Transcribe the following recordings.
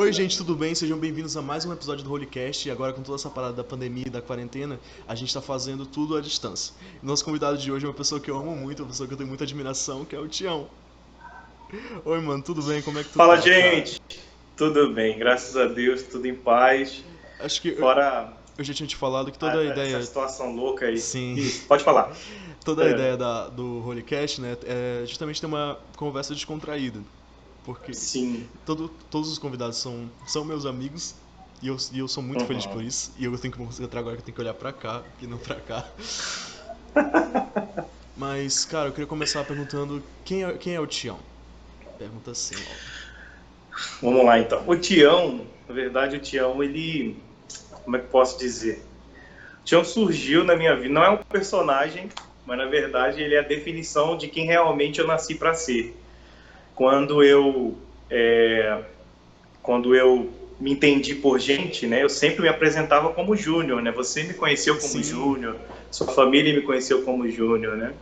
Oi, gente, tudo bem? Sejam bem-vindos a mais um episódio do Holycast. E agora, com toda essa parada da pandemia e da quarentena, a gente tá fazendo tudo à distância. Nosso convidado de hoje é uma pessoa que eu amo muito, uma pessoa que eu tenho muita admiração, que é o Tião. Oi, mano, tudo bem? Como é que tu Fala, tá, cara? gente! Tudo bem, graças a Deus, tudo em paz. Acho que Fora eu já tinha te falado que toda a essa ideia. situação louca aí. Sim. Isso, pode falar. Toda a ideia do Holycast, né, é justamente ter uma conversa descontraída. Porque Sim. todos os convidados são meus amigos e eu sou muito feliz por Uhum. isso. E eu tenho que mostrar agora que eu tenho que olhar pra cá e não pra cá. Mas, cara, eu queria começar perguntando quem é o Tião? Pergunta assim, ó. Vamos lá então. O Tião, na verdade, o Tião, ele. Como é que eu posso dizer? O Tião surgiu na minha vida, não é um personagem, mas na verdade ele é a definição de quem realmente eu nasci para ser. Quando eu. é, Quando eu me entendi por gente, né, eu sempre me apresentava como Júnior, né? Você me conheceu como Sim, Júnior, sua família me conheceu como Júnior, né?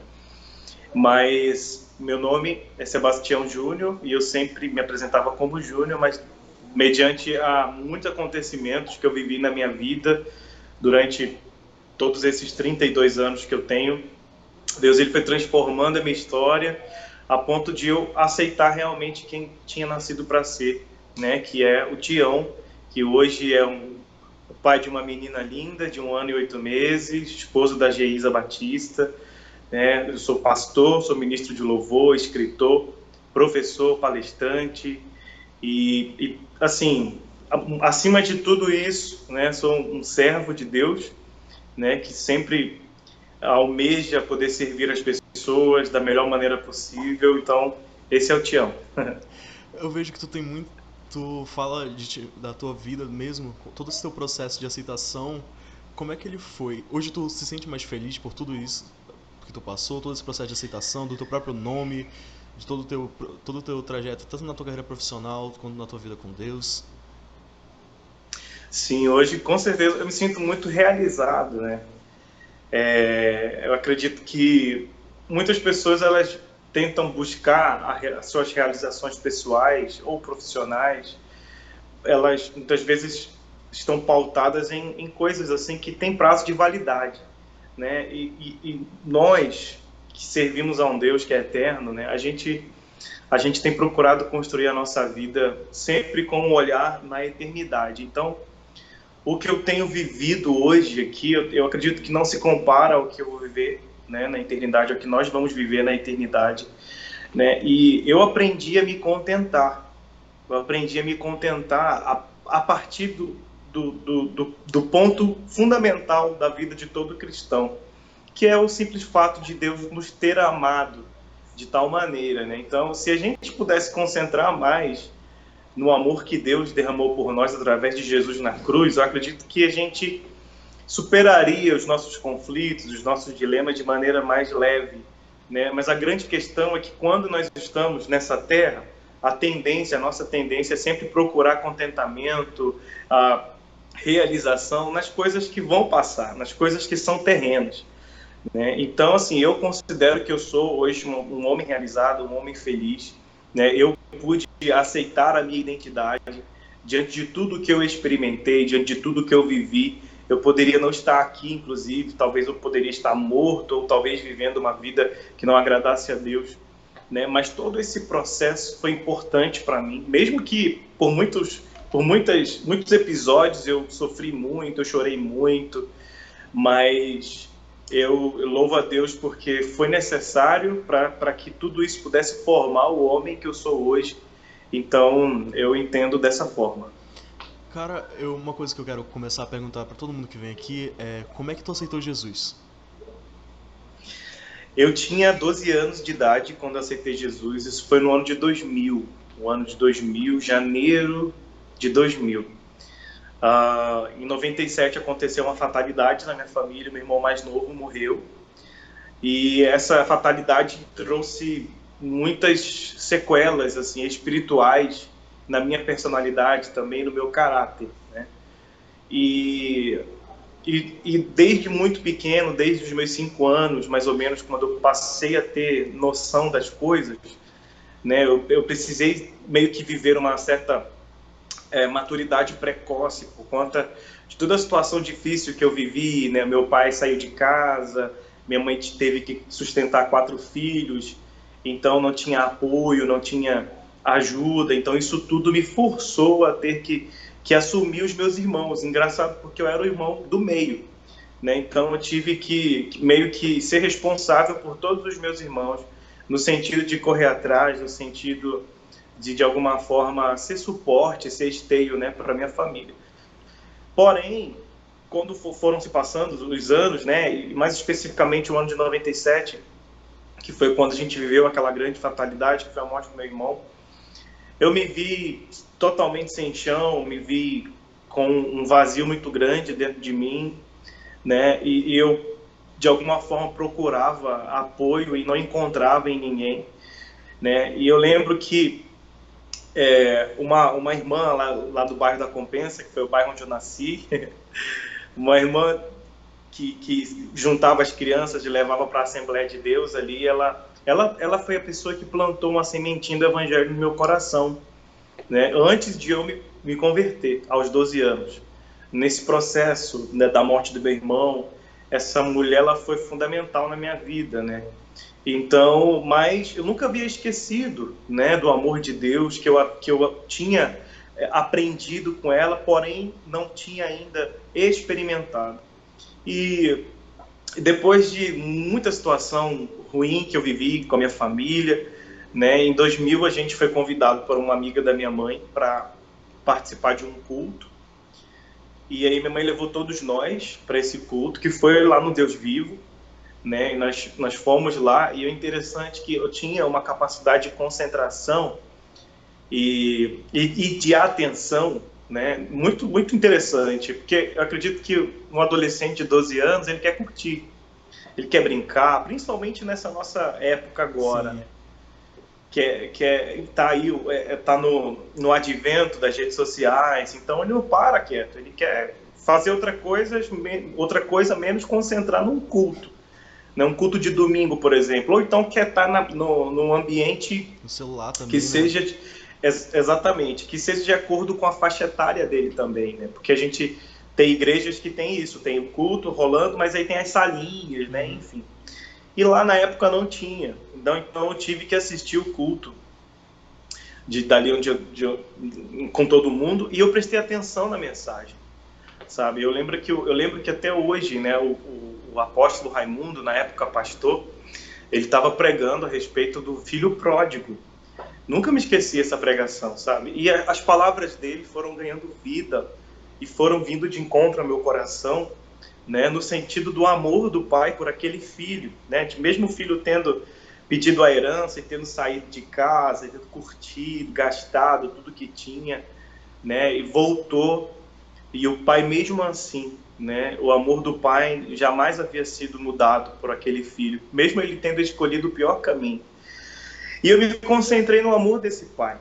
Mas meu nome é Sebastião Júnior e eu sempre me apresentava como Júnior, mas mediante a muitos acontecimentos que eu vivi na minha vida durante todos esses 32 anos que eu tenho, Deus ele foi transformando a minha história a ponto de eu aceitar realmente quem tinha nascido para ser, né? Que é o Tião, que hoje é o pai de uma menina linda de 1 ano e 8 meses, esposo da Geisa Batista, né? Eu sou pastor, sou ministro de louvor, escritor, professor, palestrante e assim, acima de tudo isso, né? Sou um servo de Deus, né? Que sempre almeja poder servir as pessoas da melhor maneira possível. Então, esse é o Tião. eu vejo que tu tem muito. Tu fala da tua vida mesmo, todo esse teu processo de aceitação. Como é que ele foi? Hoje tu se sente mais feliz por tudo isso que tu passou, todo esse processo de aceitação, do teu próprio nome, de todo o teu trajeto, tanto na tua carreira profissional quanto na tua vida com Deus? Sim, hoje com certeza eu me sinto muito realizado, né? Eu acredito que muitas pessoas elas tentam buscar as suas realizações pessoais ou profissionais, elas muitas vezes estão pautadas em coisas assim que têm prazo de validade, né? E nós que servimos a um Deus que é eterno, né? A gente tem procurado construir a nossa vida sempre com um olhar na eternidade. Então, o que eu tenho vivido hoje aqui, eu acredito que não se compara ao que eu vou viver, né, na eternidade, ao que nós vamos viver na eternidade, né? E eu aprendi a me contentar. Eu aprendi a me contentar a partir do ponto fundamental da vida de todo cristão, que é o simples fato de Deus nos ter amado de tal maneira, né? Então, se a gente pudesse concentrar mais no amor que Deus derramou por nós através de Jesus na cruz, eu acredito que a gente superaria os nossos conflitos, os nossos dilemas de maneira mais leve, né? Mas a grande questão é que quando nós estamos nessa terra, a nossa tendência é sempre procurar contentamento, a realização nas coisas que vão passar, nas coisas que são terrenas, né? Então, assim, eu considero que eu sou hoje um homem realizado, um homem feliz, né? Eu pude aceitar a minha identidade diante de tudo que eu experimentei, diante de tudo que eu vivi. Eu poderia não estar aqui, inclusive, talvez eu poderia estar morto ou talvez vivendo uma vida que não agradasse a Deus, né? Mas todo esse processo foi importante para mim, mesmo que muitos episódios eu sofri muito, eu chorei muito, mas eu louvo a Deus porque foi necessário para que tudo isso pudesse formar o homem que eu sou hoje. Então, eu entendo dessa forma. Cara, uma coisa que eu quero começar a perguntar pra todo mundo que vem aqui é como é que tu aceitou Jesus? Eu tinha 12 anos de idade quando aceitei Jesus. Isso foi no ano de 2000. O ano de 2000, janeiro de 2000. Em 97 aconteceu uma fatalidade na minha família. Meu irmão mais novo morreu. E essa fatalidade trouxe muitas sequelas assim espirituais na minha personalidade, também no meu caráter, né? E, e desde muito pequeno, desde os meus 5 anos, mais ou menos, quando eu passei a ter noção das coisas, né? Eu precisei meio que viver uma certa maturidade precoce por conta de toda a situação difícil que eu vivi, né? Meu pai saiu de casa, minha mãe teve que sustentar 4 filhos, então não tinha apoio, não tinha ajuda, então isso tudo me forçou a ter que assumir os meus irmãos. Engraçado porque eu era o irmão do meio, né? Então eu tive que meio que ser responsável por todos os meus irmãos, no sentido de correr atrás, no sentido de alguma forma ser suporte, ser esteio, né, para minha família. Porém, quando foram se passando os anos, né, e mais especificamente o ano de 97, que foi quando a gente viveu aquela grande fatalidade, que foi a morte do meu irmão, eu me vi totalmente sem chão, me vi com um vazio muito grande dentro de mim, né, e eu, de alguma forma, procurava apoio e não encontrava em ninguém, né, e eu lembro que uma irmã lá do bairro da Compensa, que foi o bairro onde eu nasci, uma irmã que juntava as crianças e levava para a Assembleia de Deus ali, ela foi a pessoa que plantou uma sementinha do Evangelho no meu coração, né? Antes de eu me converter, aos 12 anos. Nesse processo, né, da morte do meu irmão, essa mulher ela foi fundamental na minha vida, né? Então, mas eu nunca havia esquecido, né, do amor de Deus que eu tinha aprendido com ela, porém não tinha ainda experimentado. E depois de muita situação ruim que eu vivi com a minha família, né, em 2000 a gente foi convidado por uma amiga da minha mãe para participar de um culto. E aí minha mãe levou todos nós para esse culto, que foi lá no Deus Vivo, né? E nós fomos lá, e o interessante é que eu tinha uma capacidade de concentração e de atenção, né? Muito, muito interessante, porque eu acredito que um adolescente de 12 anos, ele quer curtir, ele quer brincar, principalmente nessa nossa época agora, Sim. né? Tá aí, tá no advento das redes sociais, então ele não para quieto, ele quer fazer outra coisa menos concentrar num culto, né? Um culto de domingo, por exemplo, ou então quer estar no ambiente No celular que também, né? seja exatamente, que seja de acordo com a faixa etária dele também, né? Porque a gente tem igrejas que tem isso, tem o culto rolando, mas aí tem as salinhas, né? Uhum. Enfim. E lá na época não tinha, então eu tive que assistir o culto dali onde com todo mundo, e eu prestei atenção na mensagem, sabe? Eu lembro que até hoje, né, o apóstolo Raimundo, na época pastor, ele estava pregando a respeito do filho pródigo. Nunca me esqueci essa pregação, sabe? E as palavras dele foram ganhando vida e foram vindo de encontro ao meu coração, né, no sentido do amor do pai por aquele filho, né? Mesmo o filho tendo pedido a herança e tendo saído de casa, e tendo curtido, gastado tudo que tinha, né, e voltou, e o pai mesmo assim, né, o amor do pai jamais havia sido mudado por aquele filho, mesmo ele tendo escolhido o pior caminho. E eu me concentrei no amor desse pai,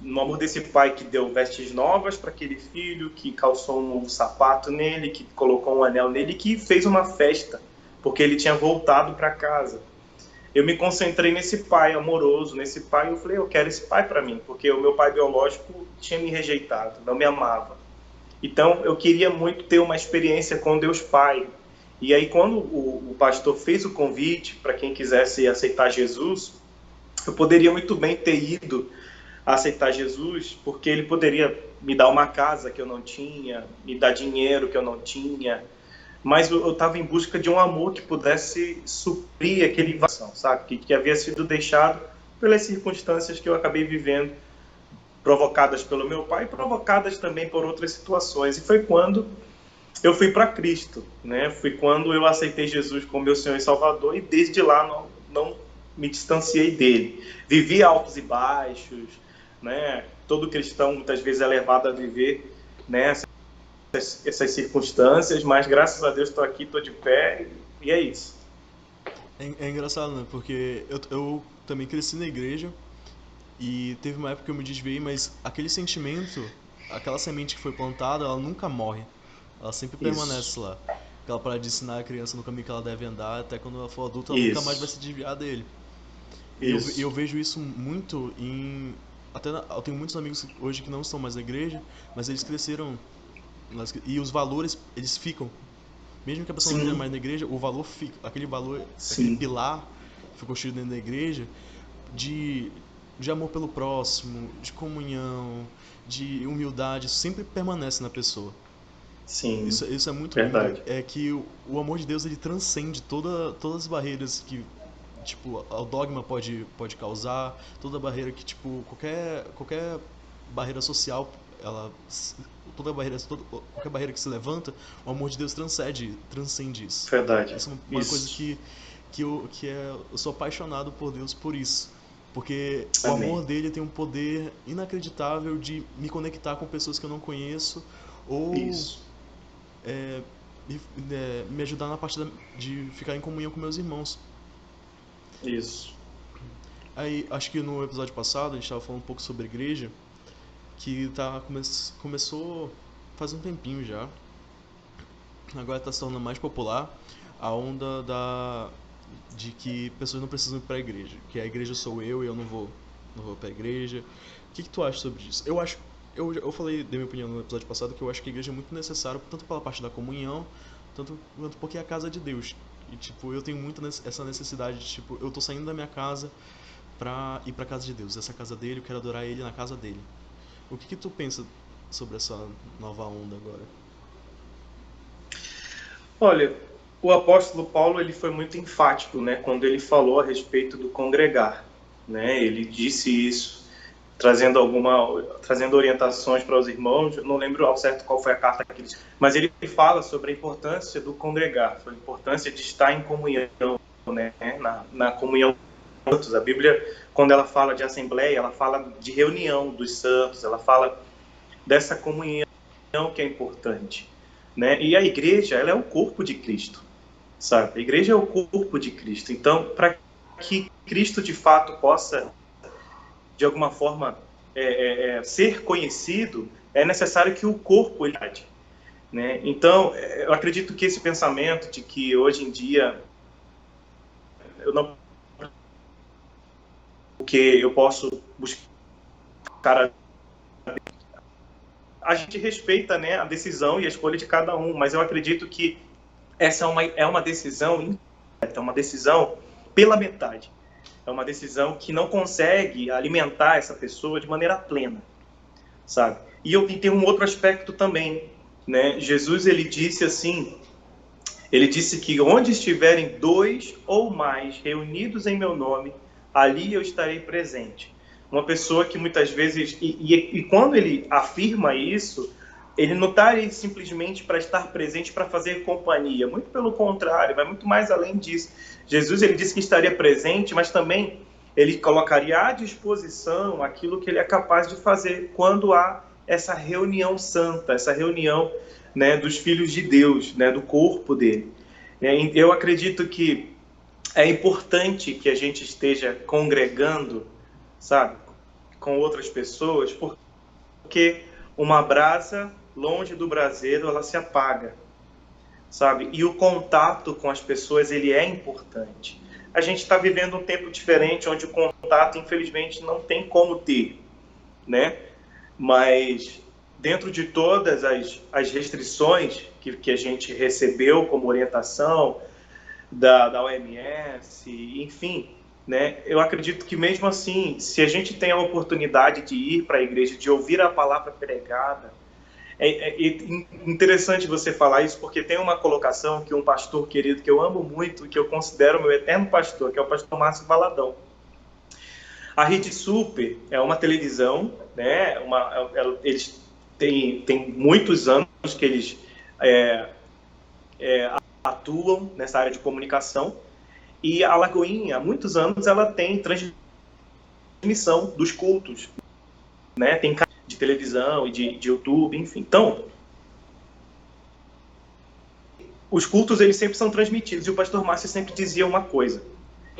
no amor desse pai que deu vestes novas para aquele filho, que calçou um novo sapato nele, que colocou um anel nele, que fez uma festa, porque ele tinha voltado para casa. Eu me concentrei nesse pai amoroso, nesse pai, e eu falei, eu quero esse pai para mim, porque o meu pai biológico tinha me rejeitado, não me amava. Então, eu queria muito ter uma experiência com Deus Pai. E aí, quando o pastor fez o convite para quem quisesse aceitar Jesus, eu poderia muito bem ter ido aceitar Jesus, porque ele poderia me dar uma casa que eu não tinha, me dar dinheiro que eu não tinha, mas eu estava em busca de um amor que pudesse suprir aquele vazio, sabe? Que havia sido deixado pelas circunstâncias que eu acabei vivendo, provocadas pelo meu pai e provocadas também por outras situações. E foi quando eu fui para Cristo, né? Foi quando eu aceitei Jesus como meu Senhor e Salvador, e desde lá não me distanciei dele. Vivi altos e baixos, né? Todo cristão muitas vezes é levado a viver, né, essas circunstâncias, mas graças a Deus estou aqui, estou de pé, e é isso. É engraçado, né? Porque eu também cresci na igreja e teve uma época que eu me desviei, mas aquele sentimento, aquela semente que foi plantada, ela nunca morre. Ela sempre Isso, permanece lá. Aquela parada de ensinar a criança no caminho que ela deve andar, até quando ela for adulta, ela nunca mais vai isso, se desviar dele. E eu isso. vejo isso muito eu tenho muitos amigos hoje que não estão mais na igreja, mas eles cresceram e os valores, eles ficam. Mesmo que a pessoa não esteja Sim, mais na igreja, o valor fica. Aquele valor, aquele sim, pilar que ficou construído dentro da igreja de, de amor pelo próximo, de comunhão, de humildade, isso sempre permanece na pessoa. sim, Isso é muito lindo, verdade. é que o amor de Deus ele transcende todas as barreiras que tipo o dogma pode causar, toda barreira que tipo qualquer barreira social, ela toda barreira qualquer barreira que se levanta, o amor de Deus transcende isso. Verdade. Isso é uma coisa Isso. eu sou apaixonado por Deus por isso. Porque o amor Amém. dele tem um poder inacreditável de me conectar com pessoas que eu não conheço ou Isso. é, me ajudar na parte de ficar em comunhão com meus irmãos. Isso. Aí, acho que no episódio passado a gente estava falando um pouco sobre igreja, que começou faz um tempinho já. Agora está se tornando mais popular a onda de que pessoas não precisam ir para a igreja, que a igreja sou eu e eu não vou para a igreja. O que tu acha sobre isso? Eu falei, dei minha opinião no episódio passado, que eu acho que a igreja é muito necessária, tanto pela parte da comunhão, tanto quanto porque é a casa de Deus. E, tipo, eu tenho muito essa necessidade de, tipo, eu tô saindo da minha casa pra ir pra casa de Deus. Essa casa dele, eu quero adorar ele na casa dele. O que tu pensa sobre essa nova onda agora? Olha, o apóstolo Paulo ele foi muito enfático, né, quando ele falou a respeito do congregar, né? Ele disse isso trazendo orientações para os irmãos. Eu não lembro ao certo qual foi a carta que ele, mas ele fala sobre a importância do congregar, sobre a importância de estar em comunhão, né, na comunhão dos santos. A Bíblia, quando ela fala de assembleia, ela fala de reunião dos santos, ela fala dessa comunhão que é importante, né? E a igreja, ela é o corpo de Cristo, sabe? A igreja é o corpo de Cristo. Então, para que Cristo de fato possa, de alguma forma, ser conhecido, é necessário que o corpo ele, né? Então, eu acredito que esse pensamento de que hoje em dia eu não que eu posso buscar a gente respeita, né, a decisão e a escolha de cada um, mas eu acredito que essa é uma decisão incorreta, é uma decisão pela metade. É uma decisão que não consegue alimentar essa pessoa de maneira plena, sabe? E tem um outro aspecto também, né? Jesus, ele disse assim, ele disse que onde estiverem dois ou mais reunidos em meu nome, ali eu estarei presente. Uma pessoa que muitas vezes, e quando ele afirma isso, ele não está aí simplesmente para estar presente para fazer companhia, muito pelo contrário, vai muito mais além disso. Jesus, ele disse que estaria presente, mas também ele colocaria à disposição aquilo que ele é capaz de fazer quando há essa reunião santa, essa reunião, né, dos filhos de Deus, né, do corpo dele. Eu acredito que é importante que a gente esteja congregando, sabe, com outras pessoas, porque uma brasa longe do braseiro ela se apaga, sabe? E o contato com as pessoas ele é importante. A gente está vivendo um tempo diferente, onde o contato, infelizmente, não tem como ter, né? Mas dentro de todas as restrições que a gente recebeu como orientação da OMS, enfim, né? Eu acredito que mesmo assim, se a gente tem a oportunidade de ir para a igreja, de ouvir a palavra pregada, é interessante você falar isso, porque tem uma colocação que um pastor querido que eu amo muito, que eu considero meu eterno pastor, que é o pastor Márcio Valadão. A Rede Super é uma televisão, né? Eles têm muitos anos que eles é, atuam nessa área de comunicação, e a Lagoinha, há muitos anos, ela tem transmissão dos cultos, né? Tem canal de televisão e de YouTube, enfim. Então, os cultos eles sempre são transmitidos, e o pastor Márcio sempre dizia uma coisa.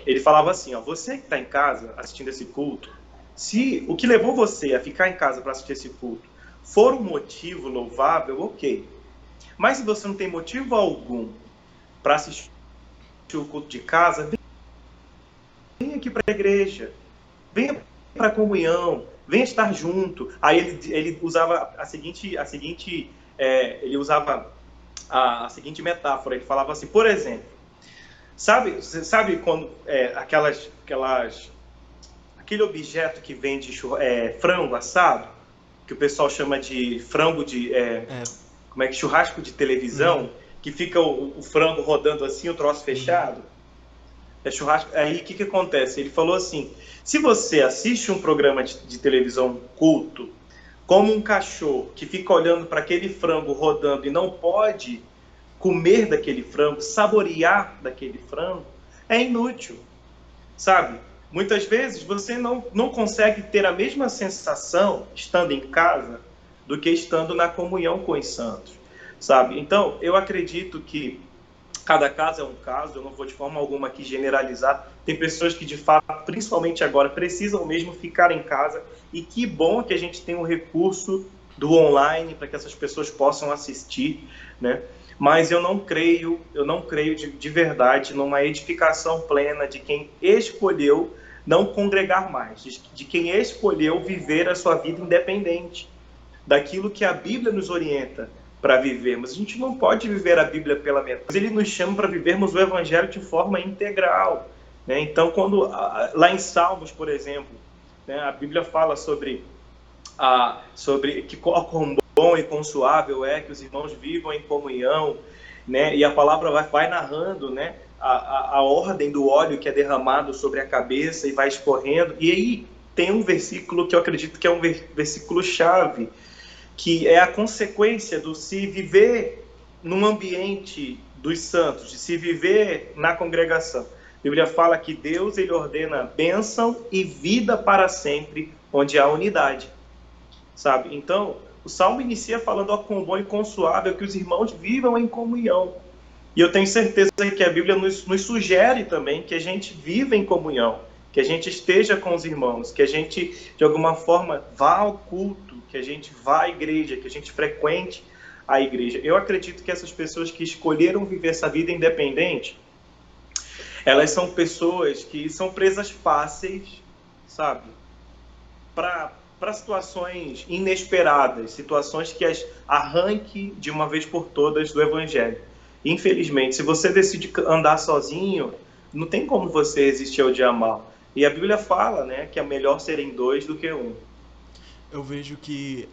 Ele falava assim, ó, você que está em casa assistindo esse culto, se o que levou você a ficar em casa para assistir esse culto for um motivo louvável, ok. Mas se você não tem motivo algum para assistir o culto de casa, venha aqui para a igreja, venha para a comunhão, venha estar junto. Aí ele usava ele usava a seguinte metáfora, ele falava assim, por exemplo, você sabe quando aquele objeto que vende frango assado, que o pessoal chama de frango como é que churrasco de televisão, que fica o frango rodando assim, o troço fechado, é churrasco. Aí o que acontece? Ele falou assim, se você assiste um programa de televisão culto, como um cachorro que fica olhando para aquele frango rodando e não pode comer daquele frango, saborear daquele frango, é inútil, sabe? Muitas vezes você não consegue ter a mesma sensação estando em casa do que estando na comunhão com os santos, sabe? Então, eu acredito que cada caso é um caso, eu não vou de forma alguma aqui generalizar. Tem pessoas que, de fato, principalmente agora, precisam mesmo ficar em casa, e que bom que a gente tem um recurso do online para que essas pessoas possam assistir, né? Mas eu não creio de verdade numa edificação plena de quem escolheu não congregar mais, de quem escolheu viver a sua vida independente daquilo que a Bíblia nos orienta para vivermos. A gente não pode viver a Bíblia pela metade. Ele nos chama para vivermos o Evangelho de forma integral, né? Então, lá em Salmos, por exemplo, né, a Bíblia fala sobre que quão bom e quão suável é que os irmãos vivam em comunhão, né? E a palavra vai narrando, né, a ordem do óleo que é derramado sobre a cabeça e vai escorrendo. E aí tem um versículo que eu acredito que é um versículo-chave, que é a consequência do se viver num ambiente dos santos, de se viver na congregação. A Bíblia fala que Deus, ele ordena bênção e vida para sempre, onde há unidade, sabe? Então, o Salmo inicia falando, ó, quão bom e quão suave é que os irmãos vivam em comunhão. E eu tenho certeza que a Bíblia nos sugere também que a gente viva em comunhão, que a gente esteja com os irmãos, que a gente, de alguma forma, vá ao culto, que a gente vá à igreja, que a gente frequente a igreja. Eu acredito que essas pessoas que escolheram viver essa vida independente, elas são pessoas que são presas fáceis, sabe? Para situações inesperadas, situações que as arranque de uma vez por todas do Evangelho. Infelizmente, se você decide andar sozinho, não tem como você resistir ao dia mal. E a Bíblia fala, né, que é melhor serem dois do que um. Eu vejo que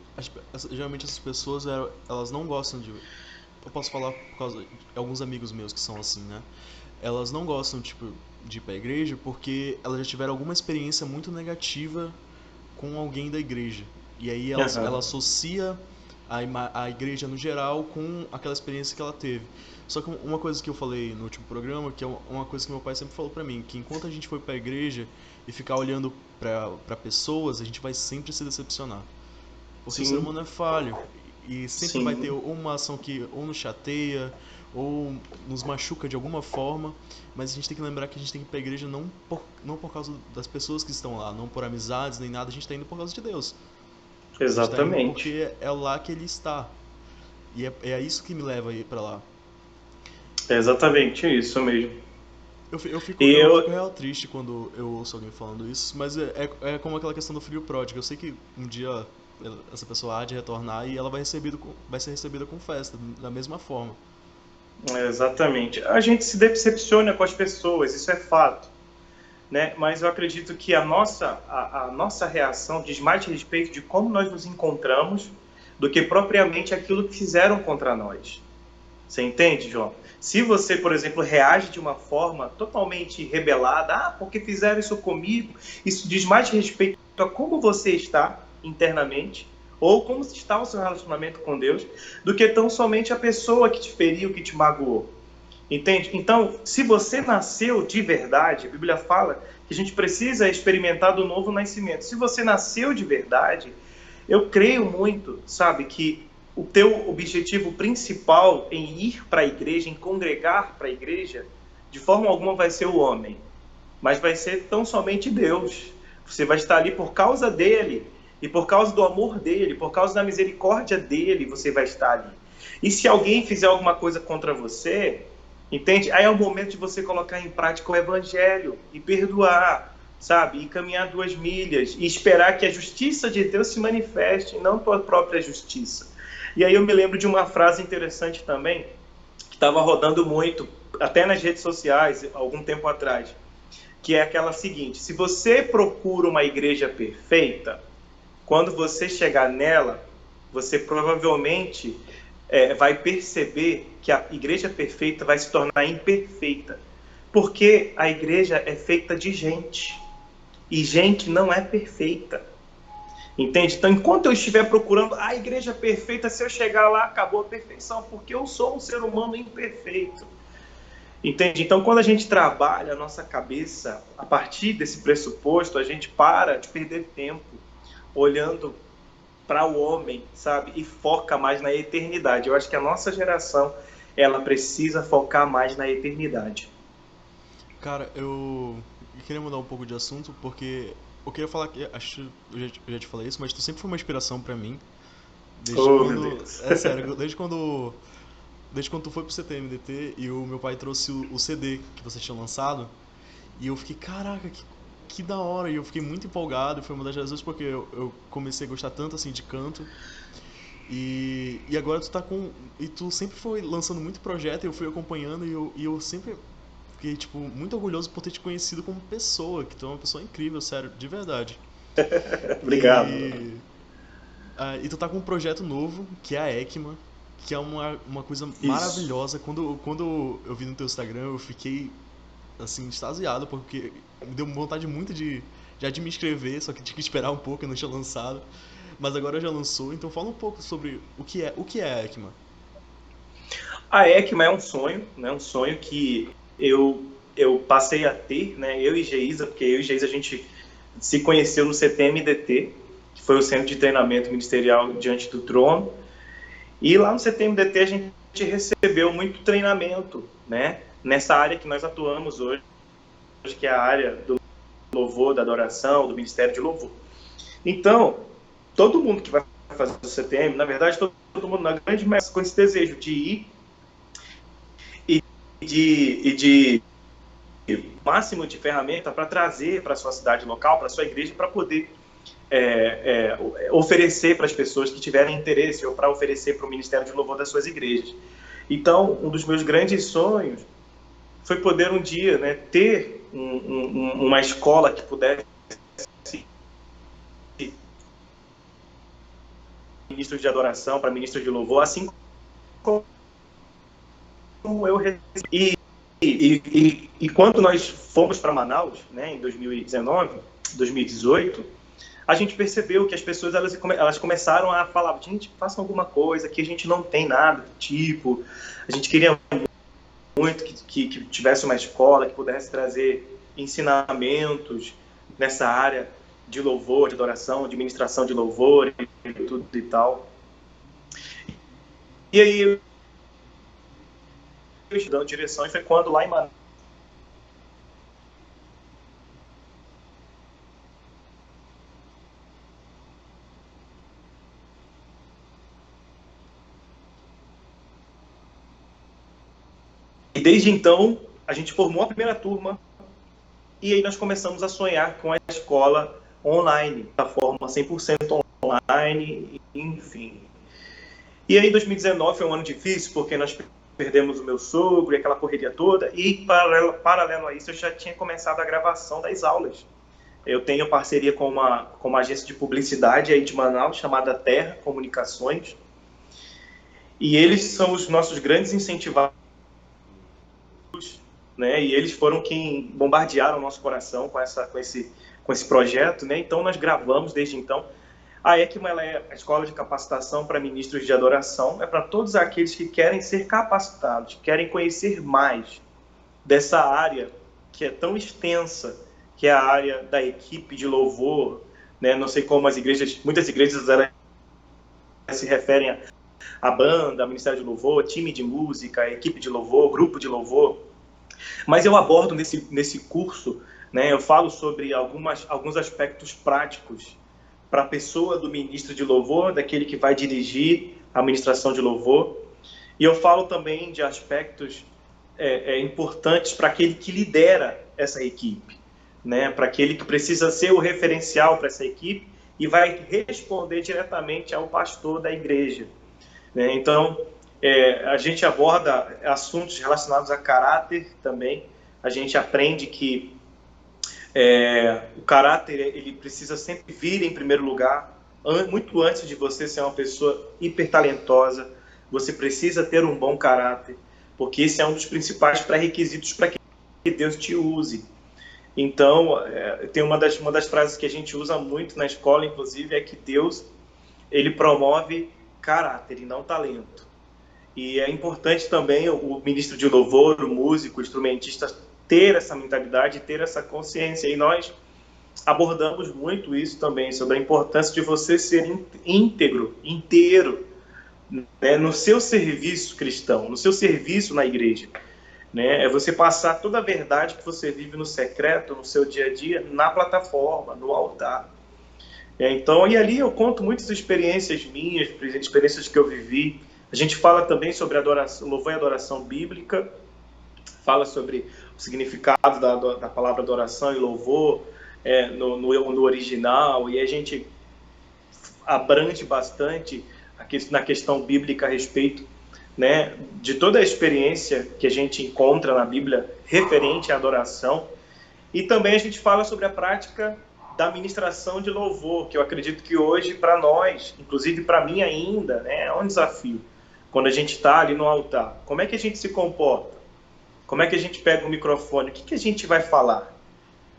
geralmente essas pessoas, elas não gostam de... Eu posso falar por causa de alguns amigos meus que são assim, né? Elas não gostam, tipo, de ir pra igreja porque elas já tiveram alguma experiência muito negativa com alguém da igreja. E aí ela associa a igreja no geral com aquela experiência que ela teve. Só que uma coisa que eu falei no último programa, que é uma coisa que meu pai sempre falou pra mim, que enquanto a gente for pra igreja e ficar olhando pra pessoas, a gente vai sempre se decepcionar. Porque o ser humano é falho. E sempre vai ter uma ação que ou nos chateia, ou nos machuca de alguma forma, mas a gente tem que lembrar que a gente tem que ir pra igreja não por causa das pessoas que estão lá, não por amizades nem nada, a gente tá indo por causa de Deus. Exatamente. A gente tá indo porque é lá que ele está. E é isso que me leva a ir pra lá. É exatamente isso mesmo. Eu fico real triste quando eu ouço alguém falando isso, mas é como aquela questão do filho pródigo. Eu sei que um dia essa pessoa há de retornar e ela vai ser recebida com festa, da mesma forma. Exatamente. A gente se decepciona com as pessoas, isso é fato, né? Mas eu acredito que a nossa reação diz mais a respeito de como nós nos encontramos do que propriamente aquilo que fizeram contra nós. Você entende, João? Se você, por exemplo, reage de uma forma totalmente rebelada, porque fizeram isso comigo, isso diz mais respeito a como você está internamente, ou como está o seu relacionamento com Deus, do que tão somente a pessoa que te feriu, que te magoou. Entende? Então, se você nasceu de verdade, a Bíblia fala que a gente precisa experimentar do novo nascimento. Se você nasceu de verdade, eu creio muito, sabe, que o teu objetivo principal em ir para a igreja, em congregar para a igreja, de forma alguma vai ser o homem, mas vai ser tão somente Deus. Você vai estar ali por causa dele, e por causa do amor dele, por causa da misericórdia dele, você vai estar ali. E se alguém fizer alguma coisa contra você, entende? Aí é o momento de você colocar em prática o evangelho e perdoar, sabe? E caminhar 2 milhas e esperar que a justiça de Deus se manifeste, não tua própria justiça. E aí eu me lembro de uma frase interessante também, que estava rodando muito, até nas redes sociais, algum tempo atrás, que é aquela seguinte: se você procura uma igreja perfeita, quando você chegar nela, você provavelmente vai perceber que a igreja perfeita vai se tornar imperfeita, porque a igreja é feita de gente, e gente não é perfeita. Entende? Então, enquanto eu estiver procurando a igreja perfeita, se eu chegar lá, acabou a perfeição, porque eu sou um ser humano imperfeito. Entende? Então, quando a gente trabalha a nossa cabeça a partir desse pressuposto, a gente para de perder tempo olhando para o homem, sabe? E foca mais na eternidade. Eu acho que a nossa geração, ela precisa focar mais na eternidade. Cara, eu queria mudar um pouco de assunto porque eu queria falar que acho eu já te falei isso, mas tu sempre foi uma inspiração pra mim desde Oh, meu quando, Deus. é sério, desde quando tu foi pro CTMDT e o meu pai trouxe o CD que você tinha lançado e eu fiquei, caraca, que da hora, e eu fiquei muito empolgado, foi uma das razões porque eu comecei a gostar tanto assim de canto. E agora tu tá com. E tu sempre foi lançando muito projeto e eu fui acompanhando e eu sempre fiquei, tipo, muito orgulhoso por ter te conhecido como pessoa, que tu é uma pessoa incrível, sério, de verdade. Obrigado. E. E tu tá com um projeto novo, que é a ECMA, que é uma coisa Isso. maravilhosa. Quando eu vi no teu Instagram, eu fiquei, assim, extasiado, porque me deu vontade muito já de me inscrever, só que tinha que esperar um pouco, eu não tinha lançado. Mas agora já lançou, então fala um pouco sobre o que é a ECMA. A ECMA é um sonho, né? Um sonho que eu passei a ter, né? Eu e Geisa, porque eu e Geisa a gente se conheceu no CTMDT, que foi o Centro de Treinamento Ministerial Diante do Trono. E lá no CTMDT a gente recebeu muito treinamento, né? Nessa área que nós atuamos hoje, que é a área do louvor, da adoração, do Ministério de Louvor. Então, todo mundo que vai fazer o CTM, na verdade, todo mundo, na grande maioria, com esse desejo de ir e de máximo de ferramenta para trazer para a sua cidade local, para a sua igreja, para poder oferecer para as pessoas que tiverem interesse ou para oferecer para o Ministério de Louvor das suas igrejas. Então, um dos meus grandes sonhos foi poder um dia, né, ter uma escola que pudesse ministros de adoração para ministros de louvor, assim como eu recebi. E quando nós fomos para Manaus, né, em 2019, 2018, a gente percebeu que as pessoas elas começaram a falar: gente, façam alguma coisa, que a gente não tem nada do tipo, a gente queria muito que tivesse uma escola que pudesse trazer ensinamentos nessa área de louvor, de adoração, de ministração de louvor e tudo e tal. E aí eu dando direção e foi quando lá em Manaus. E desde então a gente formou a primeira turma e aí nós começamos a sonhar com a escola online, da forma 100% online, enfim. E aí 2019 foi um ano difícil porque nós perdemos o meu sogro e aquela correria toda, e paralelo a isso eu já tinha começado a gravação das aulas. Eu tenho parceria com uma agência de publicidade aí de Manaus, chamada Terra Comunicações, e eles são os nossos grandes incentivados, né? E eles foram quem bombardearam o nosso coração com esse projeto, né? Então nós gravamos desde então. A ECMA, ela é a escola de capacitação para ministros de adoração, é para todos aqueles que querem ser capacitados, querem conhecer mais dessa área que é tão extensa, que é a área da equipe de louvor, né? Não sei como muitas igrejas elas se referem à banda, ao ministério de louvor, time de música, equipe de louvor, grupo de louvor. Mas eu abordo nesse curso, né? Eu falo sobre alguns aspectos práticos para a pessoa do ministro de louvor, daquele que vai dirigir a ministração de louvor. E eu falo também de aspectos importantes para aquele que lidera essa equipe, né, para aquele que precisa ser o referencial para essa equipe e vai responder diretamente ao pastor da igreja, né? Então, a gente aborda assuntos relacionados a caráter também. A gente aprende que o caráter ele precisa sempre vir em primeiro lugar. Muito antes de você ser uma pessoa hipertalentosa, você precisa ter um bom caráter, porque esse é um dos principais pré-requisitos para que Deus te use. Então, tem uma das frases que a gente usa muito na escola, inclusive, é que Deus ele promove caráter e não talento. E é importante também o ministro de louvor, o músico, o instrumentista ter essa mentalidade, ter essa consciência. E nós abordamos muito isso também, sobre a importância de você ser íntegro, inteiro, né, no seu serviço cristão, no seu serviço na igreja. Né? É você passar toda a verdade que você vive no secreto, no seu dia a dia, na plataforma, no altar. Então, e ali eu conto muitas experiências minhas, experiências que eu vivi. A gente fala também sobre adoração, louvor e adoração bíblica, fala sobre o significado da palavra adoração e louvor no original, e a gente abrange bastante na questão bíblica a respeito, né, de toda a experiência que a gente encontra na Bíblia referente à adoração. E também a gente fala sobre a prática da ministração de louvor, que eu acredito que hoje, para nós, inclusive para mim ainda, né, é um desafio. Quando a gente está ali no altar, como é que a gente se comporta? Como é que a gente pega o microfone? O que a gente vai falar?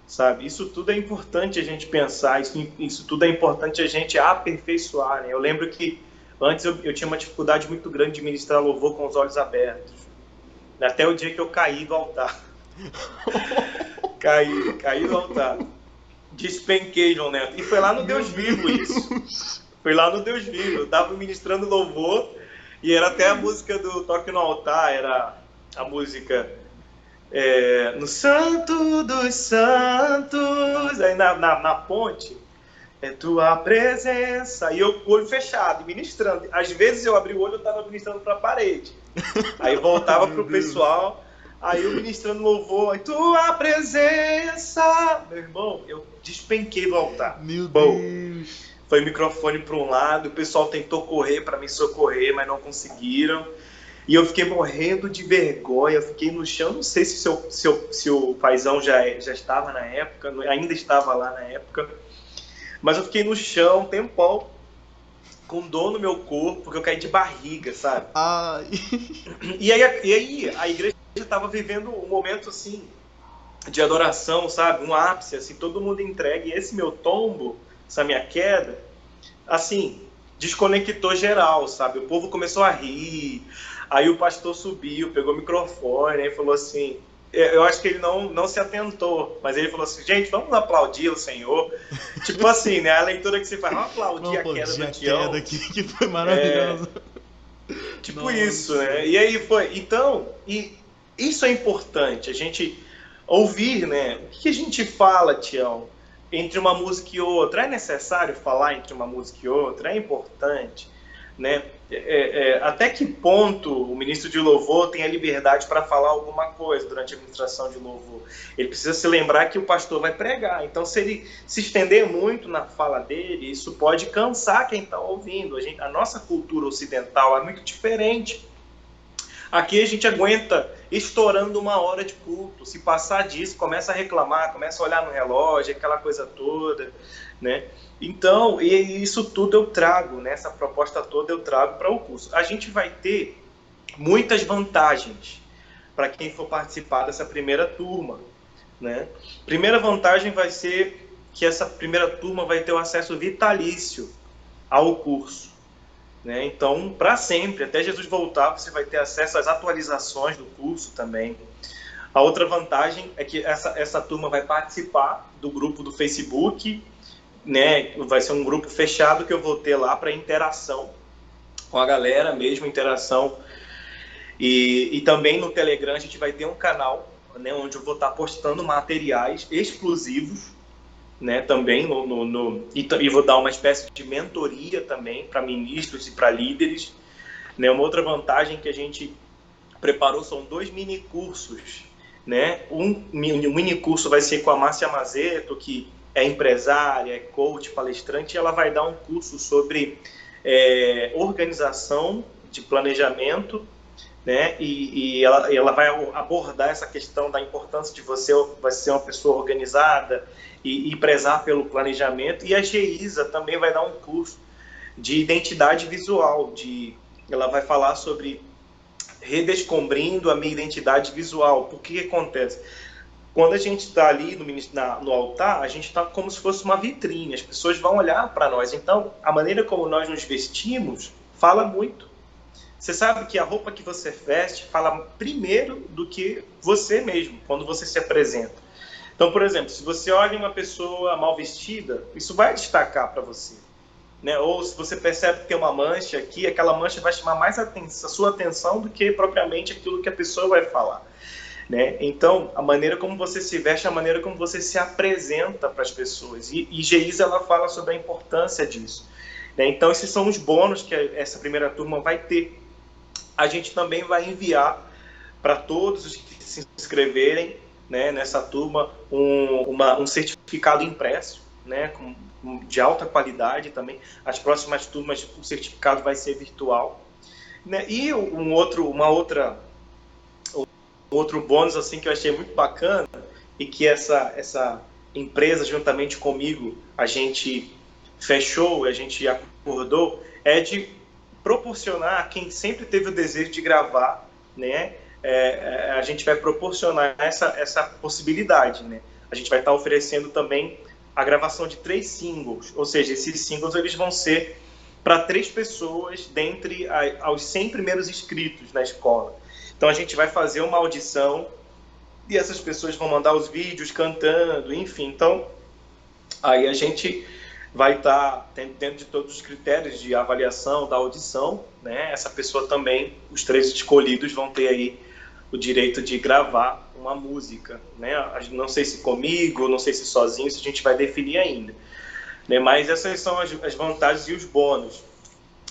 Sabe? Isso tudo é importante a gente pensar, isso tudo é importante a gente aperfeiçoar. Né? Eu lembro que antes eu tinha uma dificuldade muito grande de ministrar louvor com os olhos abertos. Até o dia que eu caí do altar. caí do altar. Despenquei, João Neto. E foi lá no Deus Vivo isso. Foi lá no Deus Vivo. Eu estava ministrando louvor e era até a música do Toque no Altar, era a música no Santo dos Santos, aí na ponte, é tua presença, e eu com o olho fechado, ministrando. Às vezes eu abri o olho, eu estava ministrando para a parede. Aí voltava para o pessoal, aí eu ministrando louvor, aí tua presença. Meu irmão, eu despenquei do altar. Meu Deus! Foi o microfone para um lado, o pessoal tentou correr para me socorrer, mas não conseguiram. E eu fiquei morrendo de vergonha, eu fiquei no chão, não sei se o paizão já estava na época, ainda estava lá na época, mas eu fiquei no chão um tempão, com dor no meu corpo, porque eu caí de barriga, sabe? Ai. E aí a igreja estava vivendo um momento assim, de adoração, sabe? Um ápice, assim, todo mundo entregue. E esse meu tombo, essa minha queda, assim, desconectou geral, sabe? O povo começou a rir. Aí o pastor subiu, pegou o microfone e falou assim, eu acho que ele não se atentou, mas ele falou assim, gente, vamos aplaudir o Senhor. Tipo assim, né? A leitura que se faz, vamos aplaudir a queda do Tião. Queda que foi maravilhosa. Tipo Nossa. Isso, né? E aí foi. Então, e isso é importante, a gente ouvir, né? O que a gente fala, Tião, entre uma música e outra? É necessário falar entre uma música e outra? É importante, né? Até que ponto o ministro de louvor tem a liberdade para falar alguma coisa durante a ministração de louvor? Ele precisa se lembrar que o pastor vai pregar. Então, se ele se estender muito na fala dele, isso pode cansar quem está ouvindo. A nossa cultura ocidental é muito diferente. Aqui a gente aguenta estourando 1 hora de culto. Se passar disso, começa a reclamar, começa a olhar no relógio, aquela coisa toda, né? Então, e isso tudo eu trago, né? Essa proposta toda eu trago para o curso. A gente vai ter muitas vantagens para quem for participar dessa primeira turma, né? Primeira vantagem vai ser que essa primeira turma vai ter o acesso vitalício ao curso, né? Então, para sempre, até Jesus voltar, você vai ter acesso às atualizações do curso também. A outra vantagem é que essa turma vai participar do grupo do Facebook, né? Vai ser um grupo fechado que eu vou ter lá para interação com a galera mesmo, interação. E também no Telegram a gente vai ter um canal, né, onde eu vou estar postando materiais exclusivos, né, também e vou dar uma espécie de mentoria também para ministros e para líderes, né? Uma outra vantagem que a gente preparou são 2 mini cursos né? Um mini curso vai ser com a Márcia Mazeto, que é empresária, é coach, palestrante, e ela vai dar um curso sobre organização de planejamento, né? E ela vai abordar essa questão da importância de você vai ser uma pessoa organizada e prezar pelo planejamento. E a Geisa também vai dar um curso de identidade visual, ela vai falar sobre redescobrindo a minha identidade visual. Por que acontece? Quando a gente está ali no altar, a gente está como se fosse uma vitrine, as pessoas vão olhar para nós. Então, a maneira como nós nos vestimos fala muito. Você sabe que a roupa que você veste fala primeiro do que você mesmo, quando você se apresenta. Então, por exemplo, se você olha uma pessoa mal vestida, isso vai destacar para você. Né? Ou se você percebe que tem uma mancha aqui, aquela mancha vai chamar mais a sua atenção do que propriamente aquilo que a pessoa vai falar. Né? Então, a maneira como você se veste, a maneira como você se apresenta para as pessoas. E Geisa, ela fala sobre a importância disso. Né? Então, esses são os bônus que essa primeira turma vai ter. A gente também vai enviar para todos os que se inscreverem, né, nessa turma um certificado impresso, né, de alta qualidade também. As próximas turmas o certificado vai ser virtual. Né? E um outro bônus assim, que eu achei muito bacana e que essa empresa, juntamente comigo, a gente fechou, a gente acordou, é de proporcionar a quem sempre teve o desejo de gravar, né? A gente vai proporcionar essa possibilidade, né? A gente vai estar oferecendo também a gravação de 3 singles, ou seja, esses singles eles vão ser para 3 pessoas dentre aos 100 primeiros inscritos na escola. Então a gente vai fazer uma audição e essas pessoas vão mandar os vídeos cantando, enfim. Então aí a gente vai estar dentro de todos os critérios de avaliação da audição, né? Essa pessoa também, os 3 escolhidos vão ter aí o direito de gravar uma música, né? Não sei se comigo, não sei se sozinho, isso a gente vai definir ainda, né? Mas essas são as vantagens e os bônus,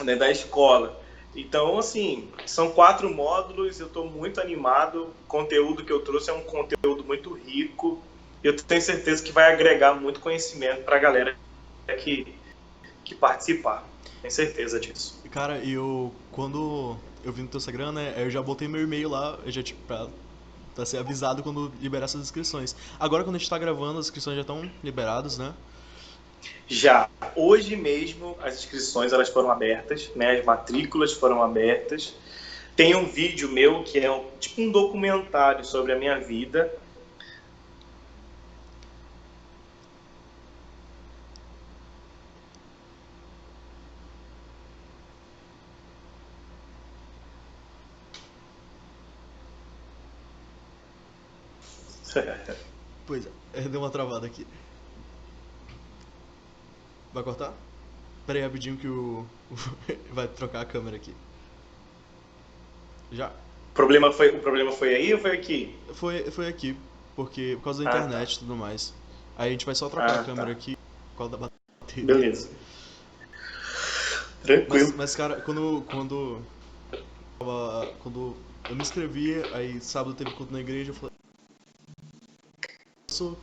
né, da escola. Então, assim, são 4 módulos, eu estou muito animado, o conteúdo que eu trouxe é um conteúdo muito rico, eu tenho certeza que vai agregar muito conhecimento para a galera que participar. Tenho certeza disso. Cara, quando eu vi no teu Instagram, né, eu já botei meu e-mail lá, eu já, tipo, pra ser avisado quando liberar essas inscrições. Agora, quando a gente tá gravando, as inscrições já estão liberadas, né? Já hoje mesmo as inscrições elas foram abertas, né? As matrículas foram abertas. Tem um vídeo meu que é tipo um documentário sobre a minha vida. Pois é, deu uma travada aqui. Vai cortar? Pera aí rapidinho que vai trocar a câmera aqui. Já? O problema foi aí ou foi aqui? Foi aqui, porque por causa da Tá. internet e tudo mais. Aí a gente vai só trocar a câmera Tá. aqui por causa da bateria. Beleza. Tranquilo. Mas cara, quando eu me inscrevi, aí sábado teve culto na igreja, eu falei, "Isso",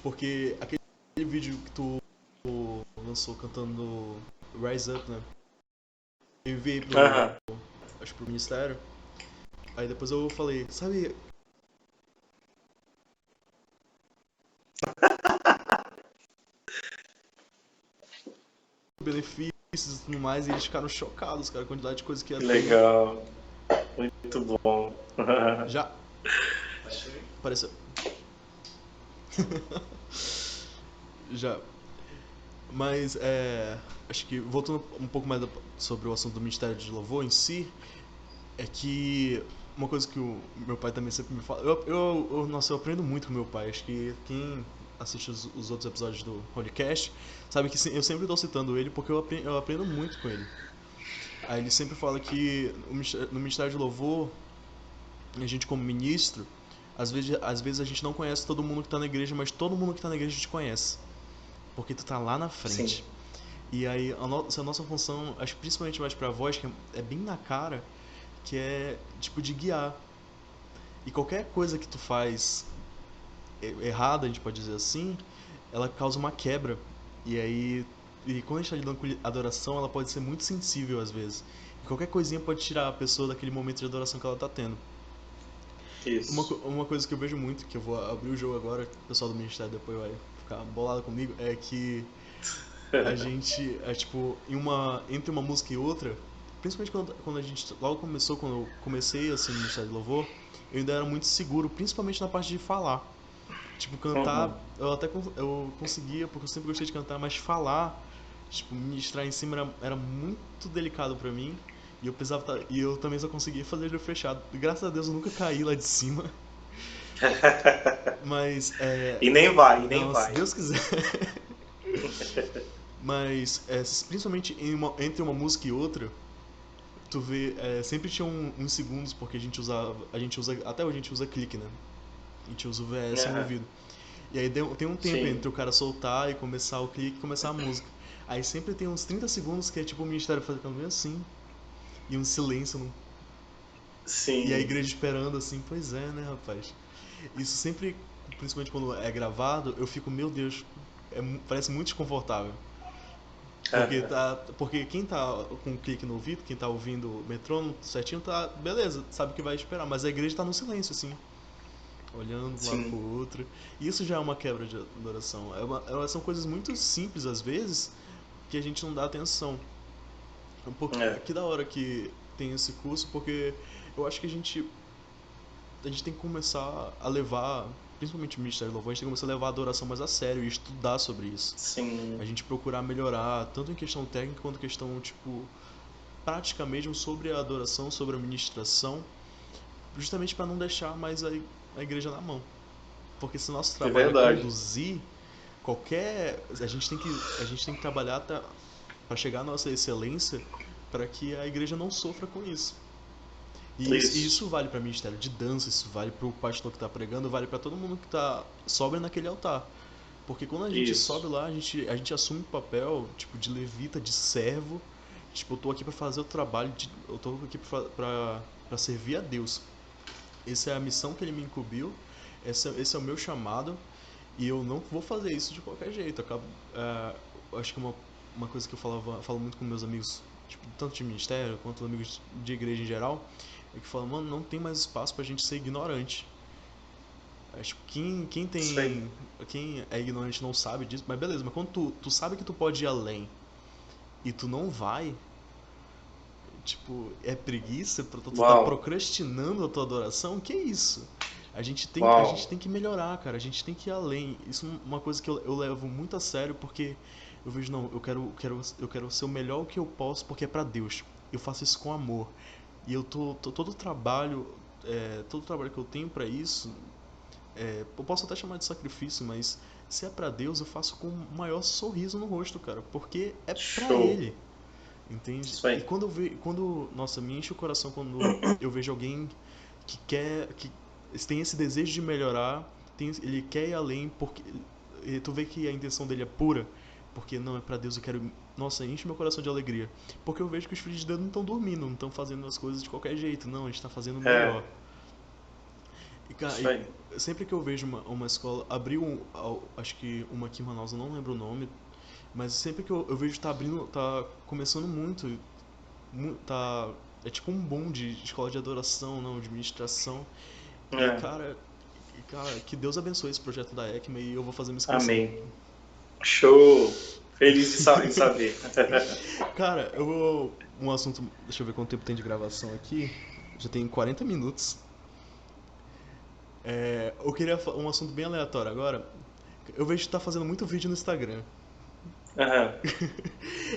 porque aquele vídeo que tu lançou cantando Rise Up, né? Eu enviei Aham. acho que pro ministério. Aí depois eu falei, sabe, benefícios e tudo mais, e eles ficaram chocados, cara, a quantidade de coisa que ia Que ter. legal. Muito bom. Já apareceu. Já. Mas, acho que, voltando um pouco mais sobre o assunto do Ministério de Louvor em si, é que uma coisa que o meu pai também sempre me fala. Nossa, eu aprendo muito com meu pai. Acho que quem assiste os outros episódios do Holycast sabe que eu sempre estou citando ele porque eu aprendo muito com ele. Aí ele sempre fala que no Ministério de Louvor, a gente como ministro, às vezes a gente não conhece todo mundo que está na igreja, mas todo mundo que está na igreja a gente conhece. Porque tu tá lá na Sim. frente. E aí a nossa função, acho que principalmente mais pra voz, que é bem na cara, que é tipo de guiar. E qualquer coisa que tu faz errada, a gente pode dizer assim, ela causa uma quebra. E aí, e quando a gente está lidando com adoração, ela pode ser muito sensível às vezes. E qualquer coisinha pode tirar a pessoa daquele momento de adoração que ela está tendo. Isso. Uma coisa que eu vejo muito, que eu vou abrir o jogo agora, que o pessoal do ministério depois vai ficar bolado comigo, é que a gente, tipo, entre uma música e outra, principalmente quando a gente logo começou, quando eu comecei assim no Ministério de Louvor, eu ainda era muito seguro, principalmente na parte de falar. Tipo, cantar, Uhum. eu conseguia, porque eu sempre gostei de cantar, mas falar, tipo, ministrar em cima era muito delicado pra mim. E eu e eu também só conseguia fazer de olho fechado. Graças a Deus eu nunca caí lá de cima, mas E nem vai, e nem não, se vai. Deus quiser. Mas principalmente entre uma música e outra, tu vê, sempre tinha uns segundos, porque a gente usa, até hoje a gente usa clique, né? A gente usa o VS no Aham. ouvido. E aí tem um tempo Sim, entre o cara soltar e começar o clique e começar a música. Aí sempre tem uns 30 segundos que é tipo o ministério fazendo meio assim, e um silêncio, e a sim. igreja esperando assim, pois é, né, rapaz? Isso sempre, principalmente quando é gravado, eu fico, meu Deus, parece muito desconfortável. Aham. Porque quem tá com um clique no ouvido, quem tá ouvindo o metrônomo certinho, tá, beleza, sabe o que vai esperar, mas a igreja tá no silêncio, assim, olhando de um lado pro Sim. outro. E isso já é uma quebra de adoração. São coisas muito simples, às vezes, que a gente não dá atenção. É. Que da hora que tem esse curso, porque eu acho que a gente tem que começar a levar, principalmente o Ministério do Louvor, a gente tem que começar a levar a adoração mais a sério e estudar sobre isso. A Sim. gente procurar melhorar, tanto em questão técnica quanto em questão, tipo, prática mesmo sobre a adoração, sobre a ministração, justamente para não deixar mais a igreja na mão. Porque se nosso É trabalho é verdade. conduzir a gente tem que trabalhar para chegar à nossa excelência para que a igreja não sofra com isso. E Isso. isso vale para ministério de dança, isso vale para o pastor que está pregando, vale para todo mundo que tá sobe naquele altar. Porque quando a gente sobe Isso. lá, a gente assume o papel, tipo, de levita, de servo. Tipo, eu tô aqui para fazer o trabalho, eu tô aqui para servir a Deus. Essa é a missão que ele me incumbiu, esse é o meu chamado, e eu não vou fazer isso de qualquer jeito. Acho que uma coisa que falo muito com meus amigos, tipo, tanto de ministério quanto amigos de igreja em geral, é que falam, mano, não tem mais espaço pra gente ser ignorante. Acho que Isso aí. quem é ignorante não sabe disso, mas beleza, mas quando tu sabe que tu pode ir além e tu não vai, tipo, é preguiça, tu tá Uau. procrastinando a tua adoração, que é isso? A gente Uau. tem que melhorar, cara, a gente tem que ir além. Isso é uma coisa que eu levo muito a sério, porque eu vejo, não, eu quero ser o melhor que eu posso, porque é pra Deus. Eu faço isso com amor. E todo o trabalho que eu tenho pra isso, eu posso até chamar de sacrifício, mas se é pra Deus, eu faço com o maior sorriso no rosto, cara, porque é pra Show. Ele, entende? Isso E aí. nossa, me enche o coração quando eu vejo alguém que tem esse desejo de melhorar, ele quer ir além, porque e tu vê que a intenção dele é pura, porque não é pra Deus, eu quero, nossa, enche meu coração de alegria, porque eu vejo que os filhos de Deus não estão dormindo, não estão fazendo as coisas de qualquer jeito, não, a gente tá fazendo o É. melhor. E, cara, Isso aí. sempre que eu vejo uma escola, acho que uma aqui em Manaus, eu não lembro o nome, mas sempre que eu vejo tá abrindo, tá começando muito, tá, é tipo um boom de escola de adoração, não, de ministração. E, É. cara, que Deus abençoe esse projeto da ECMA e eu vou fazer minha inscrição. Amém. Show. Feliz em saber. Cara, um assunto, deixa eu ver quanto tempo tem de gravação aqui. Já tem 40 minutos. Eu queria um assunto bem aleatório agora. Eu vejo que tá fazendo muito vídeo no Instagram. Aham.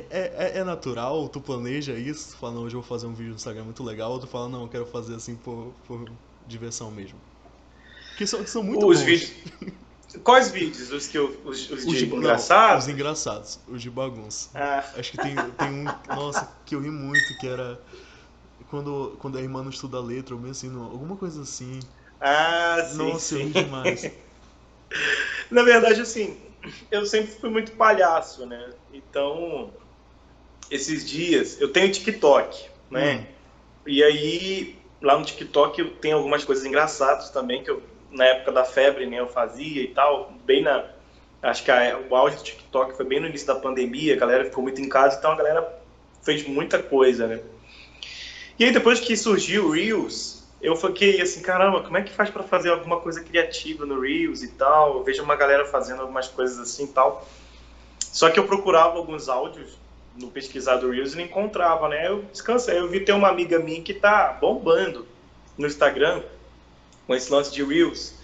É natural? Tu planeja isso? Tu fala, não, hoje eu vou fazer um vídeo no Instagram muito legal. Ou tu fala, não, eu quero fazer assim por diversão mesmo. Que são muito Os bons. vídeos. Quais vídeos? Os de Não, os engraçados? engraçados, os de bagunça. Ah, Acho que tem um, nossa, que eu ri muito, que era quando a irmã não estuda a letra, ou mesmo assim, alguma coisa assim. sim, Nossa, eu sim. ri demais. Na verdade, assim, eu sempre fui muito palhaço, né? Então, esses dias, eu tenho TikTok, Hum, né? E aí, lá no TikTok eu tenho algumas coisas engraçadas também, que eu, na época da febre, né, eu fazia e tal, bem na... Acho que o auge do TikTok foi bem no início da pandemia, a galera ficou muito em casa, então a galera fez muita coisa, né? E aí depois que surgiu o Reels, eu fiquei assim, caramba, como é que faz para fazer alguma coisa criativa no Reels e tal? Eu vejo uma galera fazendo algumas coisas assim e tal. Só que eu procurava alguns áudios no pesquisar do Reels e não encontrava, né? Eu descansei. Eu vi ter uma amiga minha que tá bombando no Instagram com esse lance de Reels.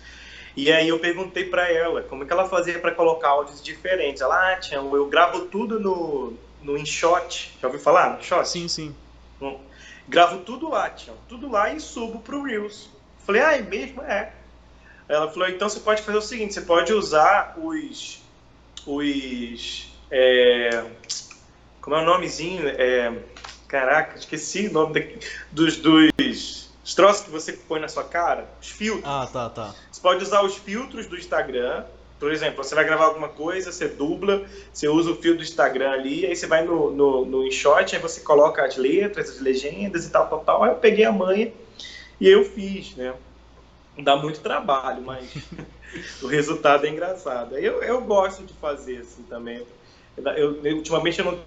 E aí eu perguntei para ela como é que ela fazia para colocar áudios diferentes. Ela, Tião, eu gravo tudo no InShot. Já ouviu falar no Sim, InShot? sim. Gravo tudo lá, Tião. Tudo lá e subo pro Reels. Falei, é mesmo? É. Ela falou, então você pode fazer o seguinte, você pode usar como é o nomezinho? Caraca, esqueci o nome dos troços que você põe na sua cara, os Ah, filtros. tá. Você pode usar os filtros do Instagram. Por exemplo, você vai gravar alguma coisa, você dubla, você usa o filtro do Instagram ali, aí você vai no InShot, aí você coloca as letras, as legendas e tal. Aí eu peguei a manha e eu fiz, né? Dá muito trabalho, mas o resultado é engraçado. Eu gosto de fazer assim também. Ultimamente eu não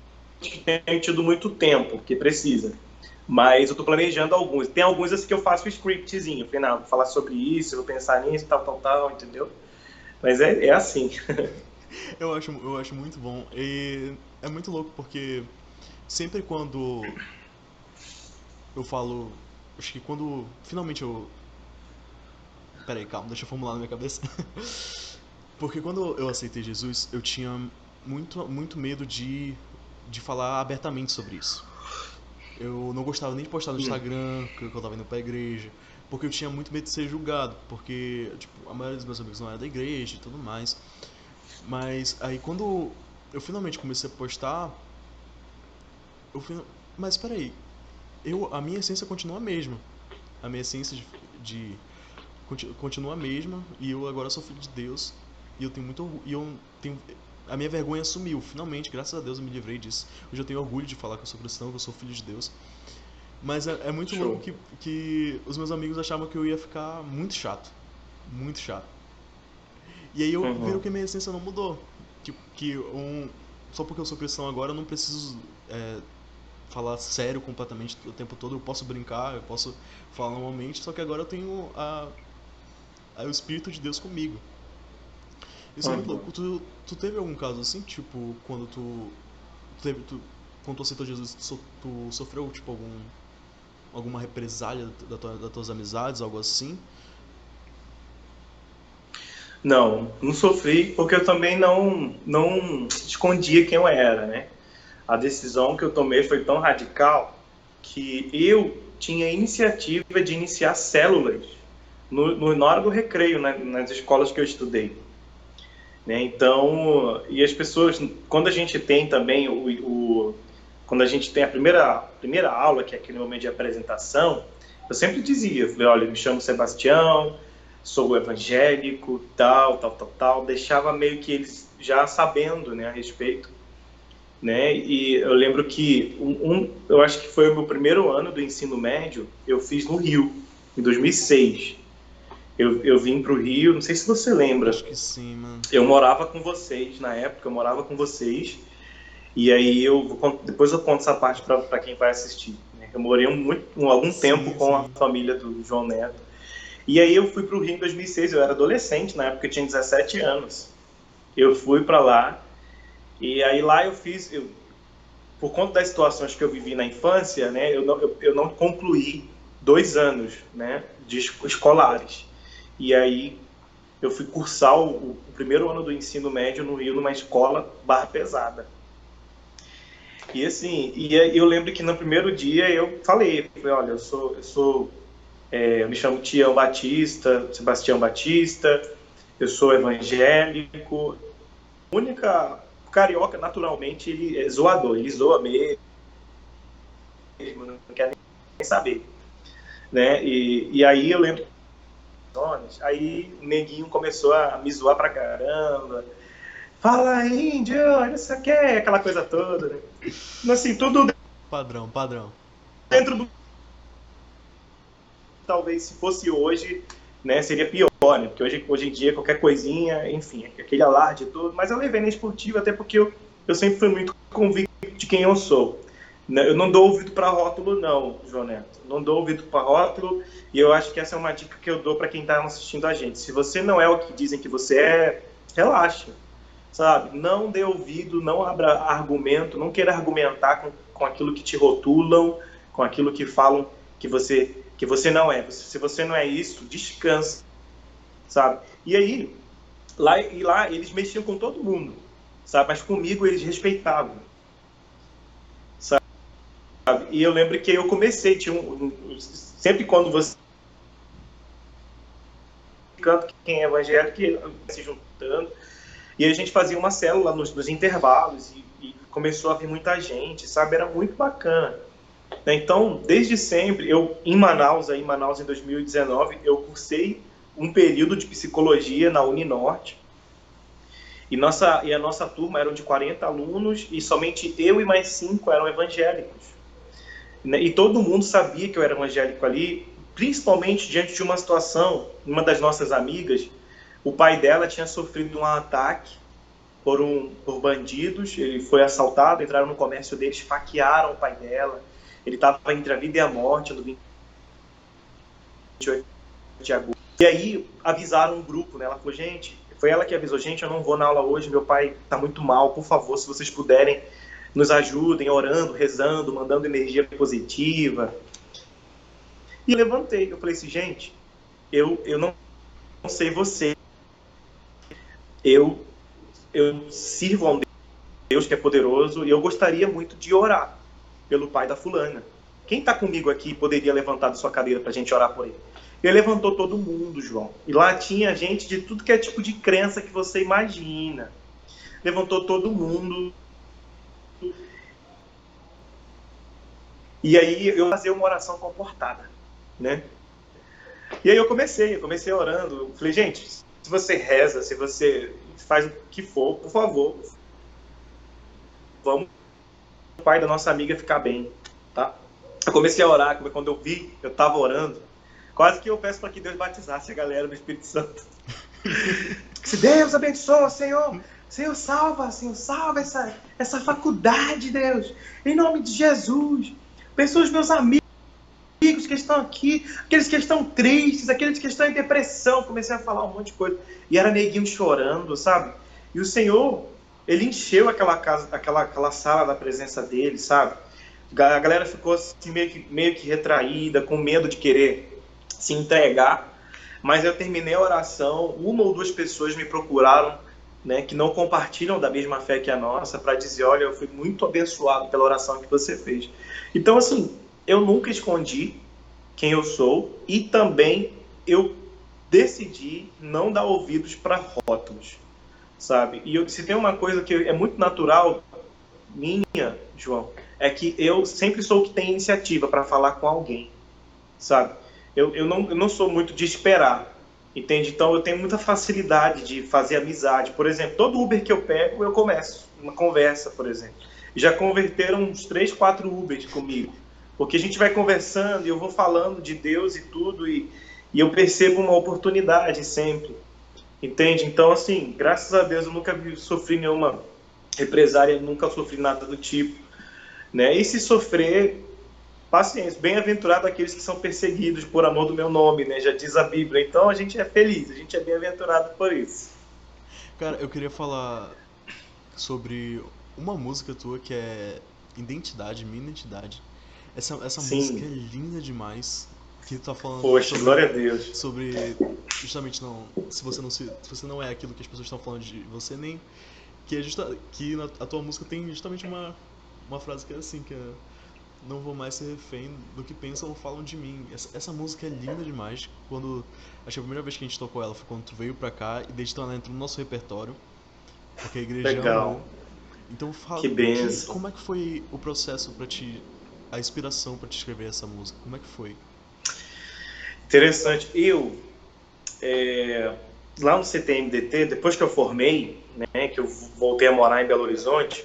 tenho tido muito tempo, porque precisa. Mas eu estou planejando alguns. Tem alguns assim que eu faço um scriptzinho. Falei, não, vou falar sobre isso, eu vou pensar nisso, tal, entendeu? Mas é assim. Eu acho muito bom. E é muito louco porque sempre quando eu falo. Acho que quando finalmente eu. Pera aí, calma, deixa eu formular na minha cabeça. Porque quando eu aceitei Jesus, eu tinha muito medo de falar abertamente sobre isso. Eu não gostava nem de postar no Instagram que eu tava indo pra igreja, porque eu tinha muito medo de ser julgado, porque tipo, a maioria dos meus amigos não era da igreja e tudo mais. Mas aí quando eu finalmente comecei a postar, eu fui, mas peraí, a minha essência continua a mesma. A minha essência continua a mesma e eu agora sou filho de Deus e eu tenho muito orgulho, e eu tenho a minha vergonha sumiu, finalmente, graças a Deus eu me livrei disso. Hoje eu tenho orgulho de falar que eu sou cristão, que eu sou filho de Deus. Mas é muito louco Show. que os meus amigos achavam que eu ia ficar muito chato. Muito chato. E aí eu viro Uhum. que a minha essência não mudou. Só porque eu sou cristão agora eu não preciso falar sério completamente o tempo todo. Eu posso brincar, eu posso falar normalmente, só que agora eu tenho o Espírito de Deus comigo. Isso é muito Uhum. louco. Tu teve algum caso assim, tipo, quando quando tu aceitou Jesus, tu sofreu, tipo, alguma represália das tuas amizades, algo assim? Não sofri, porque eu também não escondia quem eu era, né? A decisão que eu tomei foi tão radical que eu tinha a iniciativa de iniciar células na hora do recreio, né, nas escolas que eu estudei. Né? Então, e as pessoas, quando a gente tem também quando a gente tem a primeira aula, que é aquele momento de apresentação, eu sempre dizia, eu falei, olha, eu me chamo Sebastião, sou evangélico, tal, deixava meio que eles já sabendo, né, a respeito, né, e eu lembro que eu acho que foi o meu primeiro ano do ensino médio, eu fiz no Rio, em 2006. Eu vim para o Rio, não sei se você lembra, Acho que sim, mano. eu morava com vocês, na época eu morava com vocês, e aí depois eu conto essa parte para quem vai assistir. Né? Eu morei algum tempo Sim, com a sim. família do João Neto, e aí eu fui para o Rio em 2006, eu era adolescente, na época eu tinha 17 anos. Eu fui para lá, e aí lá por conta das situações que eu vivi na infância, né, eu não concluí 2 anos, né, de escolares. E aí eu fui cursar o primeiro ano do ensino médio no Rio, numa escola barra pesada. E assim, eu lembro que no primeiro dia eu falei, olha, eu me chamo Tião Batista, Sebastião Batista, eu sou evangélico. A única carioca, naturalmente, ele é zoador, ele zoa mesmo, não quer nem saber. Né? E aí eu lembro, aí o neguinho começou a me zoar pra caramba. Fala, índio, olha isso aqui, aquela coisa toda, né? Assim, tudo Padrão, padrão. dentro do talvez se fosse hoje, né, seria pior, né? Porque hoje em dia qualquer coisinha, enfim, aquele alarde todo, mas eu levei na esportiva até porque eu sempre fui muito convicto de quem eu sou. Eu não dou ouvido para rótulo, não, João Neto. Não dou ouvido para rótulo, e eu acho que essa é uma dica que eu dou para quem está assistindo a gente. Se você não é o que dizem que você é, relaxa, sabe? Não dê ouvido, não abra argumento, não queira argumentar com aquilo que te rotulam, com aquilo que falam que você não é. Se você não é isso, descansa, sabe? E aí, lá eles mexiam com todo mundo, sabe? Mas comigo eles respeitavam, sabe? E eu lembro que eu comecei, sempre quando você canto quem é evangélico, que se juntando, e a gente fazia uma célula nos intervalos e começou a vir muita gente, sabe? Era muito bacana. Então, desde sempre, eu em Manaus em 2019, eu cursei um período de psicologia na Uninorte. E a nossa turma eram de 40 alunos e somente eu e mais 5 eram evangélicos. E todo mundo sabia que eu era evangélico ali, principalmente diante de uma situação, uma das nossas amigas, o pai dela tinha sofrido um ataque por bandidos, ele foi assaltado, entraram no comércio dele, esfaquearam o pai dela, ele estava entre a vida e a morte no 28 de agosto. E aí avisaram um grupo, né? Ela falou, gente, foi ela que avisou, gente, eu não vou na aula hoje, meu pai está muito mal, por favor, se vocês puderem, nos ajudem, orando, rezando, mandando energia positiva. E eu levantei, eu falei assim, gente, eu não sei você, eu sirvo a um Deus que é poderoso e eu gostaria muito de orar pelo pai da fulana. Quem está comigo aqui poderia levantar da sua cadeira para a gente orar por ele? Ele levantou todo mundo, João. E lá tinha gente de tudo que é tipo de crença que você imagina. Levantou todo mundo. E aí eu fazia uma oração comportada, né? E aí eu comecei orando. Eu falei, gente, se você reza, se você faz o que for, por favor, vamos o pai da nossa amiga ficar bem, tá? Eu comecei a orar, quando eu vi, eu estava orando, quase que eu peço para que Deus batizasse a galera do Espírito Santo. Se Deus abençoa, Senhor, salva essa faculdade, Deus, em nome de Jesus. Abençoa os meus amigos que estão aqui, aqueles que estão tristes, aqueles que estão em depressão. Comecei a falar um monte de coisa. E era neguinho chorando, sabe? E o Senhor, ele encheu aquela casa, aquela sala da presença dele, sabe? A galera ficou assim, meio que retraída, com medo de querer se entregar. Mas eu terminei a oração, uma ou duas pessoas me procuraram, né, que não compartilham da mesma fé que a nossa, para dizer, olha, eu fui muito abençoado pela oração que você fez. Então, assim, eu nunca escondi quem eu sou e também eu decidi não dar ouvidos para rótulos, sabe? E se tem uma coisa que é muito natural minha, João, é que eu sempre sou o que tem iniciativa para falar com alguém, sabe? Eu não sou muito de esperar, entende? Então eu tenho muita facilidade de fazer amizade. Por exemplo, todo Uber que eu pego, eu começo uma conversa, por exemplo. Já converteram uns 3, 4 Ubers comigo, porque a gente vai conversando e eu vou falando de Deus e tudo, e eu percebo uma oportunidade sempre, entende? Então, assim, graças a Deus eu nunca sofri nenhuma represária, nunca sofri nada do tipo, né? E se sofrer, paciência, bem-aventurado aqueles que são perseguidos por amor do meu nome, né? Já diz a Bíblia. Então a gente é feliz, a gente é bem-aventurado por isso. Cara, eu queria falar sobre uma música tua que é Identidade, Minha Identidade. Essa música é Sim, linda demais. Que tá falando poxa, glória a Deus. sobre justamente não, se você não é aquilo que as pessoas estão falando de você, nem que é a tua música tem justamente uma frase que é assim, que é não vou mais ser refém do que pensam ou falam de mim. Essa música é linda demais. Acho que a primeira vez que a gente tocou ela foi quando tu veio pra cá e desde então ela entrou no nosso repertório, porque a igreja Legal, amou. Então fala que benção. como é que foi o processo pra ti, a inspiração pra te escrever essa música? Como é que foi? Interessante. Lá no CTMDT, depois que eu formei, né, que eu voltei a morar em Belo Horizonte,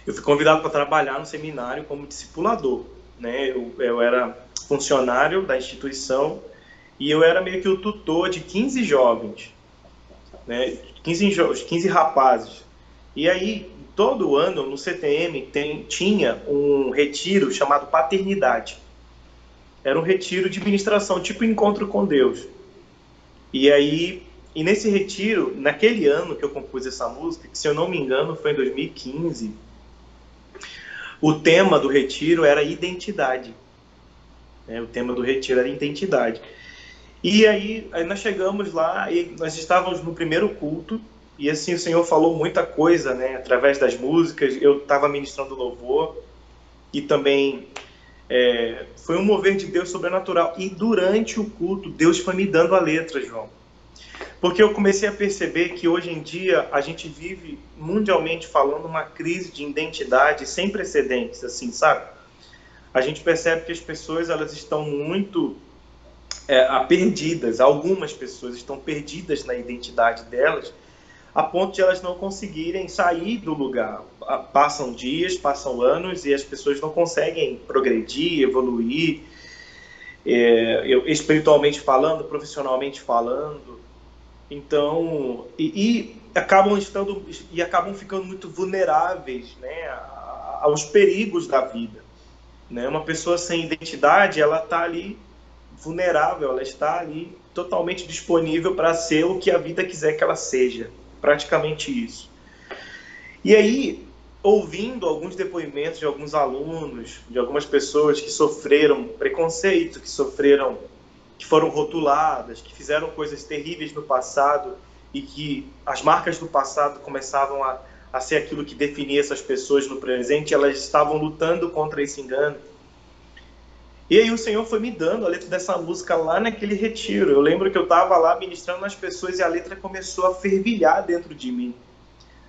eu fui convidado para trabalhar no seminário como discipulador, né? Eu era funcionário da instituição, e eu era meio que o tutor de 15 jovens, né? 15 rapazes. E aí, todo ano no CTM tinha um retiro chamado Paternidade. Era um retiro de ministração, tipo encontro com Deus. E aí, e nesse retiro, naquele ano que eu compus essa música, que se eu não me engano foi em 2015, o tema do retiro era identidade. Né? O tema do retiro era identidade. E aí nós chegamos lá e nós estávamos no primeiro culto, e assim o Senhor falou muita coisa, né, através das músicas. Eu estava ministrando louvor, e também foi um mover de Deus sobrenatural. E durante o culto, Deus foi me dando a letra, João. Porque eu comecei a perceber que hoje em dia a gente vive, mundialmente falando, uma crise de identidade sem precedentes, assim, sabe? A gente percebe que as pessoas, elas estão muito perdidas. Algumas pessoas estão perdidas na identidade delas, a ponto de elas não conseguirem sair do lugar. Passam dias, passam anos, e as pessoas não conseguem progredir, evoluir, espiritualmente falando, profissionalmente falando. Então, acabam ficando muito vulneráveis, né, aos perigos da vida. Né? Uma pessoa sem identidade, ela está ali vulnerável, ela está ali totalmente disponível para ser o que a vida quiser que ela seja. Praticamente isso. E aí, ouvindo alguns depoimentos de alguns alunos, de algumas pessoas que sofreram preconceito, que foram rotuladas, que fizeram coisas terríveis no passado, e que as marcas do passado começavam a ser aquilo que definia essas pessoas no presente, elas estavam lutando contra esse engano. E aí o Senhor foi me dando a letra dessa música lá naquele retiro. Eu lembro que eu estava lá ministrando nas pessoas e a letra começou a fervilhar dentro de mim.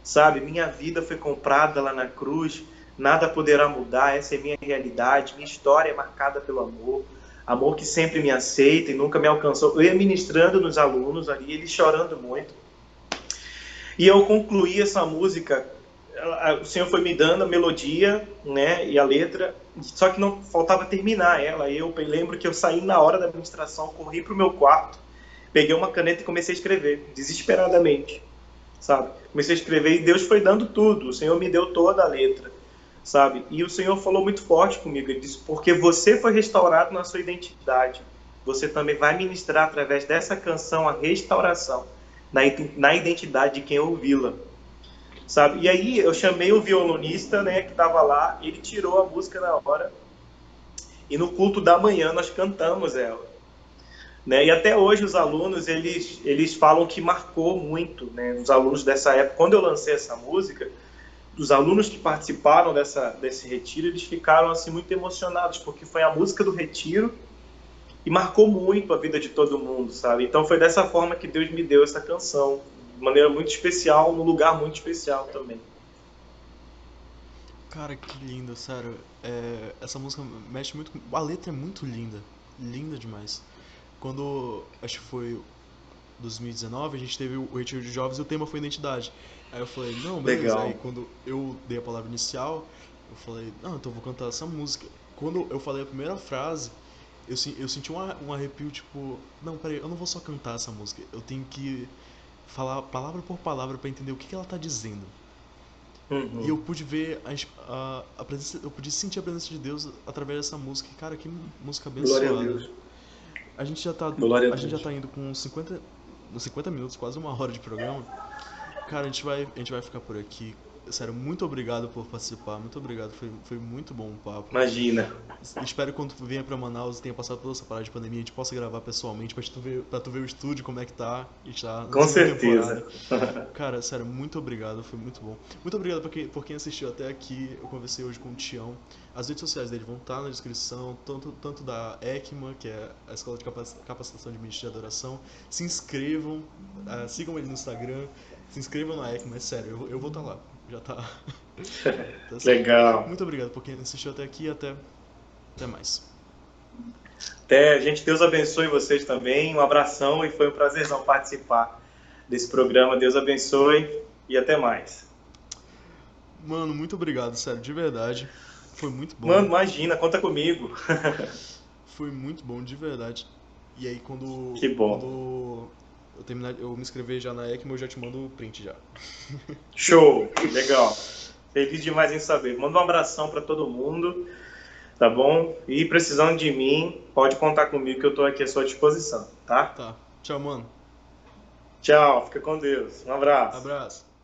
Sabe, minha vida foi comprada lá na cruz, nada poderá mudar, essa é minha realidade, minha história é marcada pelo amor, amor que sempre me aceita e nunca me alcançou. Eu ia ministrando nos alunos ali, eles chorando muito. E eu concluí essa música, o Senhor foi me dando a melodia, né, e a letra, só que não faltava terminar ela. Eu lembro que eu saí na hora da ministração, corri para o meu quarto, peguei uma caneta e comecei a escrever, desesperadamente, sabe? Comecei a escrever e Deus foi dando tudo, o Senhor me deu toda a letra, sabe? E o Senhor falou muito forte comigo, ele disse, porque você foi restaurado na sua identidade, você também vai ministrar através dessa canção a restauração na identidade de quem ouvi-la. Sabe? E aí eu chamei o violonista, né, que estava lá, ele tirou a música na hora, e no culto da manhã nós cantamos ela. Né? E até hoje os alunos, eles falam que marcou muito, né? Os alunos dessa época, quando eu lancei essa música, os alunos que participaram desse retiro, eles ficaram assim, muito emocionados, porque foi a música do retiro e marcou muito a vida de todo mundo, sabe? Então foi dessa forma que Deus me deu essa canção, de maneira muito especial, num lugar muito especial também. Cara, que lindo, sério. Essa música mexe muito. A letra é muito linda. Linda demais. Quando, acho que foi 2019, a gente teve o Retiro de Jovens e o tema foi identidade. Aí eu falei, não, beleza. Aí Legal. quando eu dei a palavra inicial, eu falei, não, então eu vou cantar essa música. Quando eu falei a primeira frase, eu senti um arrepio, tipo, não, peraí, eu não vou só cantar essa música, eu tenho que falar palavra por palavra pra entender o que ela tá dizendo. E eu Uhum. pude ver a presença, eu pude sentir a presença de Deus através dessa música. E, cara, que música Glória a abençoada. Deus. A gente já tá, Glória a a gente já Deus. tá indo com uns 50 minutos, quase uma hora de programa. Cara, a gente vai ficar por aqui. Sério, muito obrigado por participar, muito obrigado, foi muito bom o papo. Imagina. Espero que quando tu venha pra Manaus e tenha passado toda essa parada de pandemia, a gente possa gravar pessoalmente pra tu ver o estúdio, como é que tá. A gente tá na Com segunda temporada. certeza. Cara, sério, muito obrigado, foi muito bom. Muito obrigado por quem assistiu até aqui. Eu conversei hoje com o Tião. As redes sociais dele vão estar na descrição, tanto da ECMA, que é a Escola de Capacitação de Ministros de Adoração. Se inscrevam, sigam ele no Instagram, se inscrevam na ECMA, é sério, eu vou estar lá. Já tá, tá certo. Legal. Muito obrigado por quem assistiu até aqui e até mais. Até, gente, Deus abençoe vocês também. Um abração e foi um prazerzão participar desse programa. Deus abençoe e até mais. Mano, muito obrigado, sério, de verdade. Foi muito bom. Mano, imagina, conta comigo. foi muito bom, de verdade. E aí Que bom. quando eu terminar, eu me inscrever já na ECMO, eu já te mando o print já. Show, legal. Feliz demais em saber. Manda um abração para todo mundo, tá bom? E precisando de mim, pode contar comigo que eu estou aqui à sua disposição, tá? Tá. Tchau, mano. Tchau, fica com Deus. Um abraço. Abraço.